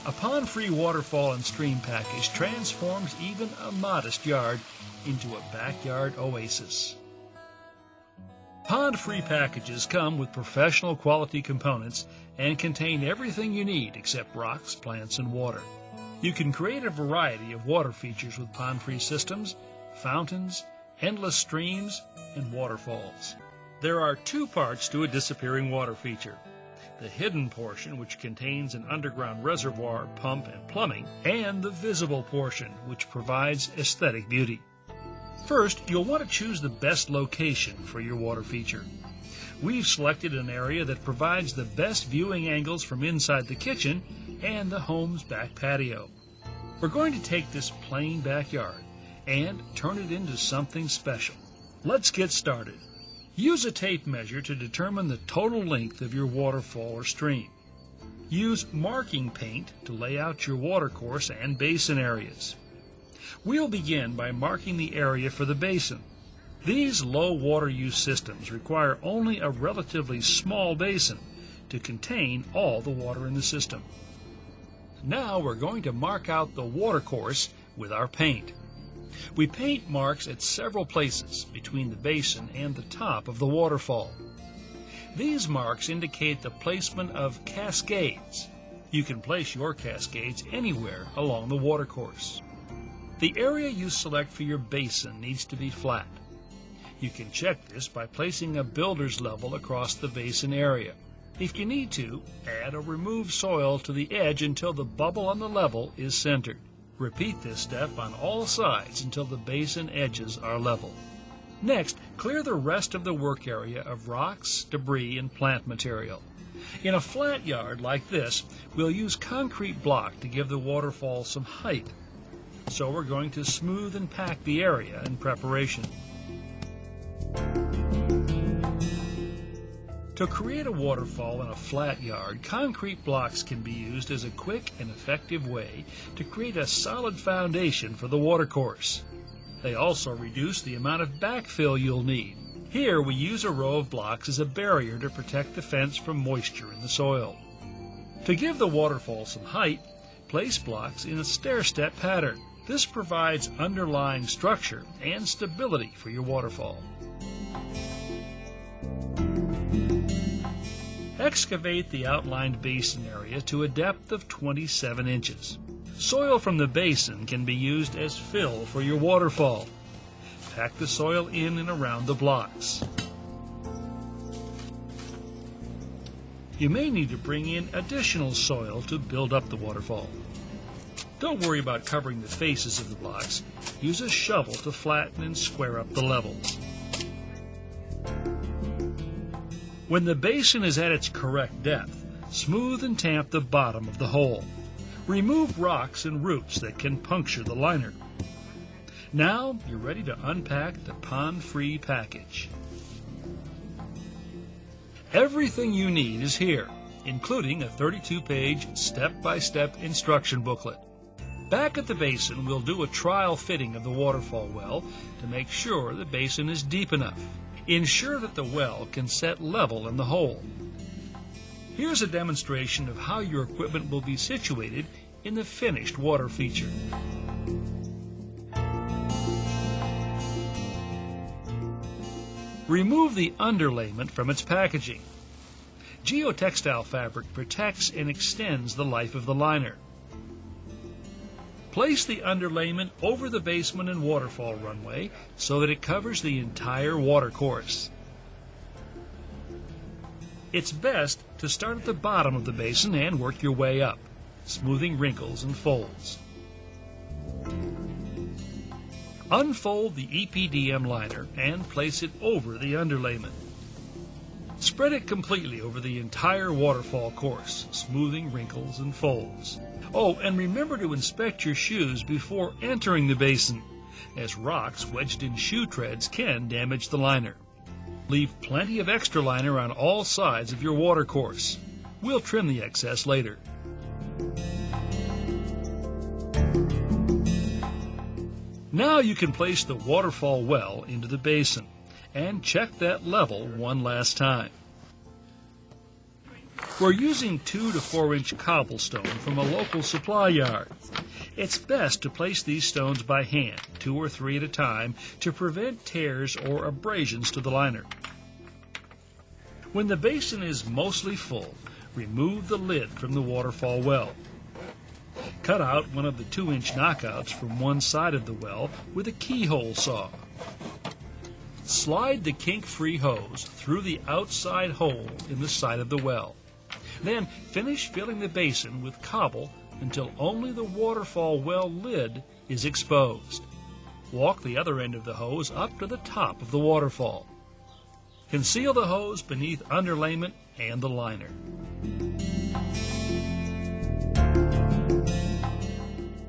A pond-free waterfall and stream package transforms even a modest yard into a backyard oasis. Pond-free packages come with professional quality components and contain everything you need except rocks, plants, and water. You can create a variety of water features with pond-free systems, fountains, endless streams, and waterfalls. There are two parts to a disappearing water feature: the hidden portion, which contains an underground reservoir, pump, and plumbing, and the visible portion, which provides aesthetic beauty. First, you'll want to choose the best location for your water feature. We've selected an area that provides the best viewing angles from inside the kitchen and the home's back patio. We're going to take this plain backyard and turn it into something special. Let's get started. Use a tape measure to determine the total length of your waterfall or stream. Use marking paint to lay out your watercourse and basin areas. We'll begin by marking the area for the basin. These low water use systems require only a relatively small basin to contain all the water in the system. Now we're going to mark out the watercourse with our paint. We paint marks at several places between the basin and the top of the waterfall. These marks indicate the placement of cascades. You can place your cascades anywhere along the watercourse. The area you select for your basin needs to be flat. You can check this by placing a builder's level across the basin area. If you need to, add or remove soil to the edge until the bubble on the level is centered. Repeat this step on all sides until the basin edges are level. Next, clear the rest of the work area of rocks, debris, and plant material. In a flat yard like this, we'll use concrete block to give the waterfall some height. So we're going to smooth and pack the area in preparation. To create a waterfall in a flat yard, concrete blocks can be used as a quick and effective way to create a solid foundation for the watercourse. They also reduce the amount of backfill you'll need. Here we use a row of blocks as a barrier to protect the fence from moisture in the soil. To give the waterfall some height, place blocks in a stair-step pattern. This provides underlying structure and stability for your waterfall. Excavate the outlined basin area to a depth of 27 inches. Soil from the basin can be used as fill for your waterfall. Pack the soil in and around the blocks. You may need to bring in additional soil to build up the waterfall. Don't worry about covering the faces of the blocks. Use a shovel to flatten and square up the levels. When the basin is at its correct depth, smooth and tamp the bottom of the hole. Remove rocks and roots that can puncture the liner. Now you're ready to unpack the pond-free package. Everything you need is here, including a 32-page step-by-step instruction booklet. Back at the basin, we'll do a trial fitting of the waterfall well to make sure the basin is deep enough. Ensure that the well can set level in the hole. Here's a demonstration of how your equipment will be situated in the finished water feature. Remove the underlayment from its packaging. Geotextile fabric protects and extends the life of the liner. Place the underlayment over the basement and waterfall runway so that it covers the entire watercourse. It's best to start at the bottom of the basin and work your way up, smoothing wrinkles and folds. Unfold the EPDM liner and place it over the underlayment. Spread it completely over the entire waterfall course, smoothing wrinkles and folds. Oh, and remember to inspect your shoes before entering the basin, as rocks wedged in shoe treads can damage the liner. Leave plenty of extra liner on all sides of your watercourse. We'll trim the excess later. Now you can place the waterfall well into the basin and check that level one last time. We're using 2 to 4 inch cobblestone from a local supply yard. It's best to place these stones by hand, 2 or 3 at a time, to prevent tears or abrasions to the liner. When the basin is mostly full, remove the lid from the waterfall well. Cut out one of the 2-inch knockouts from one side of the well with a keyhole saw. Slide the kink-free hose through the outside hole in the side of the well. Then finish filling the basin with cobble until only the waterfall well lid is exposed. Walk the other end of the hose up to the top of the waterfall. Conceal the hose beneath underlayment and the liner.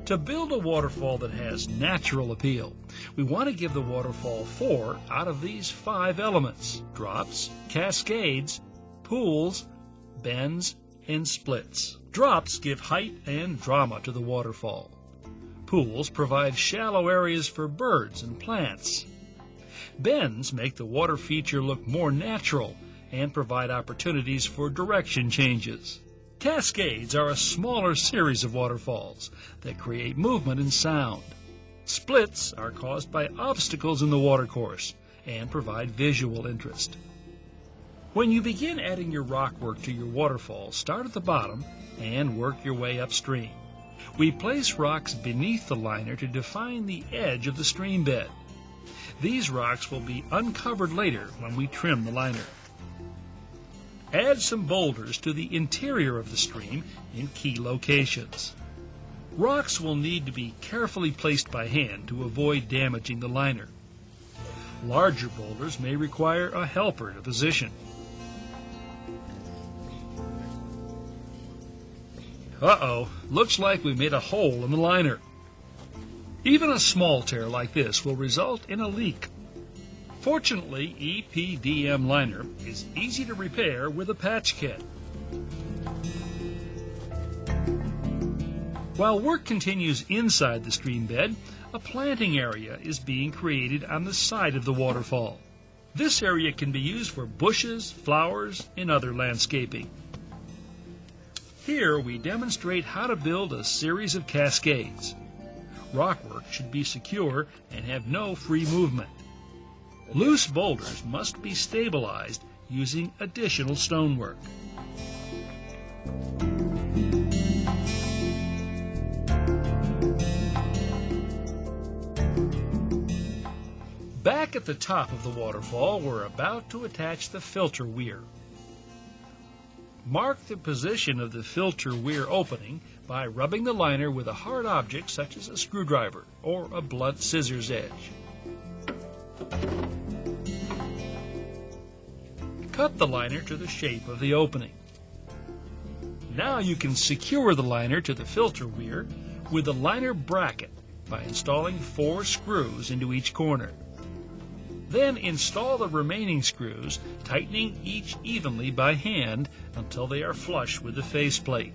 To build a waterfall that has natural appeal, we want to give the waterfall 4 out of these 5 elements: drops, cascades, pools, bends, and splits. Drops give height and drama to the waterfall. Pools provide shallow areas for birds and plants. Bends make the water feature look more natural and provide opportunities for direction changes. Cascades are a smaller series of waterfalls that create movement and sound. Splits are caused by obstacles in the watercourse and provide visual interest. When you begin adding your rock work to your waterfall, start at the bottom and work your way upstream. We place rocks beneath the liner to define the edge of the stream bed. These rocks will be uncovered later when we trim the liner. Add some boulders to the interior of the stream in key locations. Rocks will need to be carefully placed by hand to avoid damaging the liner. Larger boulders may require a helper to position. Uh-oh, looks like we made a hole in the liner. Even a small tear like this will result in a leak. Fortunately, EPDM liner is easy to repair with a patch kit. While work continues inside the stream bed, a planting area is being created on the side of the waterfall. This area can be used for bushes, flowers, and other landscaping. Here we demonstrate how to build a series of cascades. Rockwork should be secure and have no free movement. Loose boulders must be stabilized using additional stonework. Back at the top of the waterfall, we're about to attach the filter weir. Mark the position of the filter weir opening by rubbing the liner with a hard object such as a screwdriver or a blunt scissors edge. Cut the liner to the shape of the opening. Now you can secure the liner to the filter weir with a liner bracket by installing 4 screws into each corner. Then install the remaining screws, tightening each evenly by hand until they are flush with the faceplate.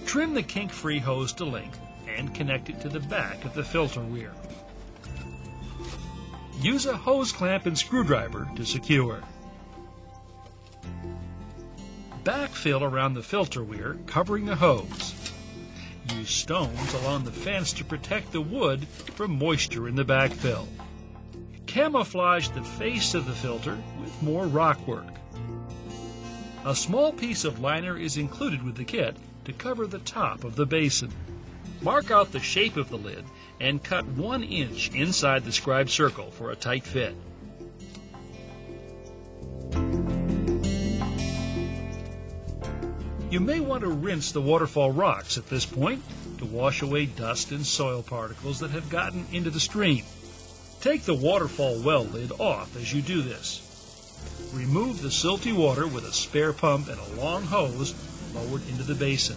Trim the kink-free hose to length and connect it to the back of the filter weir. Use a hose clamp and screwdriver to secure. Backfill around the filter weir, covering the hose. Use stones along the fence to protect the wood from moisture in the backfill. Camouflage the face of the filter with more rock work. A small piece of liner is included with the kit to cover the top of the basin. Mark out the shape of the lid and cut 1 inch inside the scribed circle for a tight fit. You may want to rinse the waterfall rocks at this point to wash away dust and soil particles that have gotten into the stream. Take the waterfall well lid off as you do this. Remove the silty water with a spare pump and a long hose lowered into the basin.